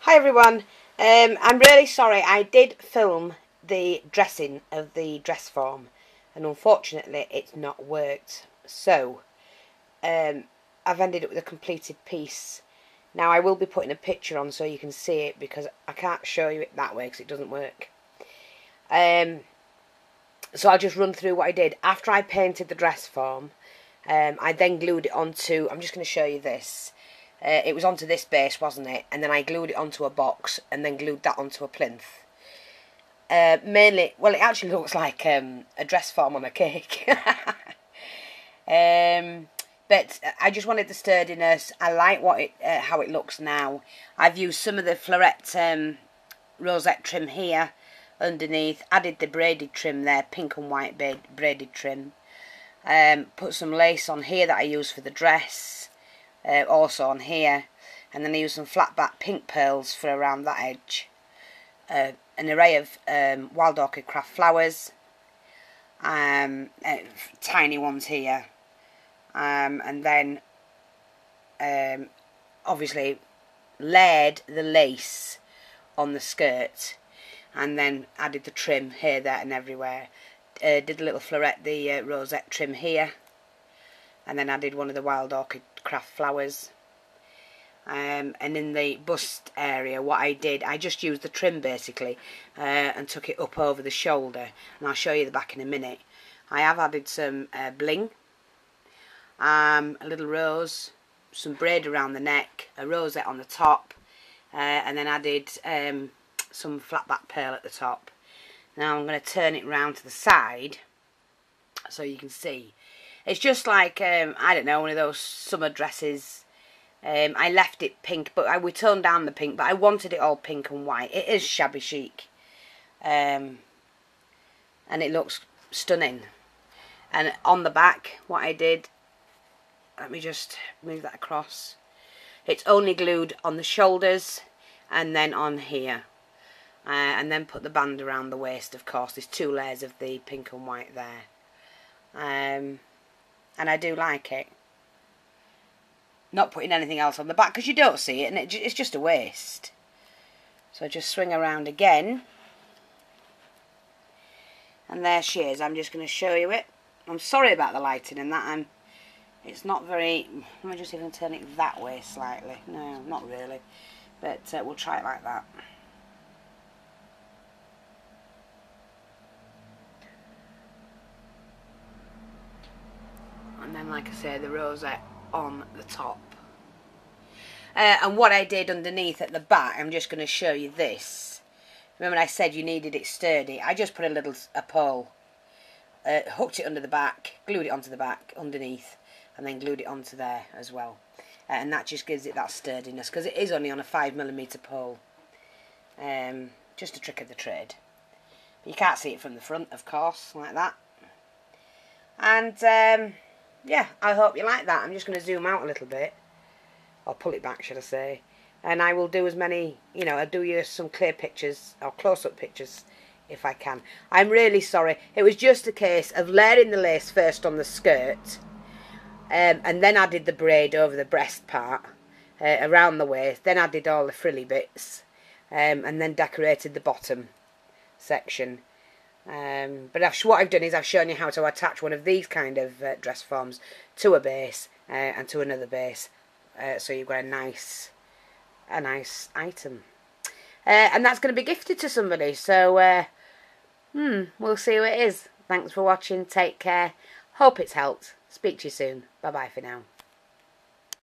Hi everyone, I'm really sorry. I did film the dressing of the dress form and unfortunately it's not worked. So I've ended up with a completed piece. Now I will be putting a picture on so you can see it because I can't show you it that way because it doesn't work. So I'll just run through what I did. After I painted the dress form, I then glued it onto, I'm just going to show you this. It was onto this base, wasn't it? And then I glued it onto a box and then glued that onto a plinth. Mainly, well, it actually looks like a dress form on a cake. But I just wanted the sturdiness. I like how it looks now. I've used some of the floret rosette trim here underneath. Added the braided trim there, pink and white braided trim. Put some lace on here that I use for the dress. Also on here, and then I used some flat back pink pearls for around that edge. An array of wild orchid craft flowers, tiny ones here, and then obviously layered the lace on the skirt, and then added the trim here, there, and everywhere. Did a little floret, the rosette trim here, and then added one of the wild orchid craft flowers. And in the bust area, what I did, I just used the trim basically and took it up over the shoulder, and I'll show you the back in a minute. I have added some bling, a little rose, some braid around the neck, a rosette on the top, and then added some flat back pearl at the top. Now I'm going to turn it round to the side so you can see. It's just like, I don't know, one of those summer dresses. I left it pink, but we toned down the pink, but I wanted it all pink and white. It is shabby chic. And it looks stunning. And on the back, what I did, let me just move that across. It's only glued on the shoulders and then on here. And then put the band around the waist, of course. There's 2 layers of the pink and white there. And I do like it. Not putting anything else on the back because you don't see it, and it's just a waist. So just swing around again, and there she is. I'm just going to show you it. I'm sorry about the lighting and that. It's not very. Let me just even turn it that way slightly. No, not really, but we'll try it like that. And then, like I say, the rosette on the top. And what I did underneath at the back, I'm just going to show you this. Remember I said you needed it sturdy? I just put a pole, hooked it under the back, glued it onto the back underneath, and then glued it onto there as well. And that just gives it that sturdiness, because it is only on a 5mm pole. Just a trick of the trade. But you can't see it from the front, of course, like that. And yeah, I hope you like that. I'm just going to zoom out a little bit, or pull it back, should I say, and I will do as many, you know, I'll do you some clear pictures, or close-up pictures, if I can. I'm really sorry. It was just a case of layering the lace first on the skirt, and then added the braid over the breast part, around the waist, then added all the frilly bits, and then decorated the bottom section. But what I've done is I've shown you how to attach one of these kind of dress forms to a base and to another base, so you've got a nice item, and that's going to be gifted to somebody. So we'll see who it is. Thanks for watching. Take care. Hope it's helped. Speak to you soon. Bye bye for now.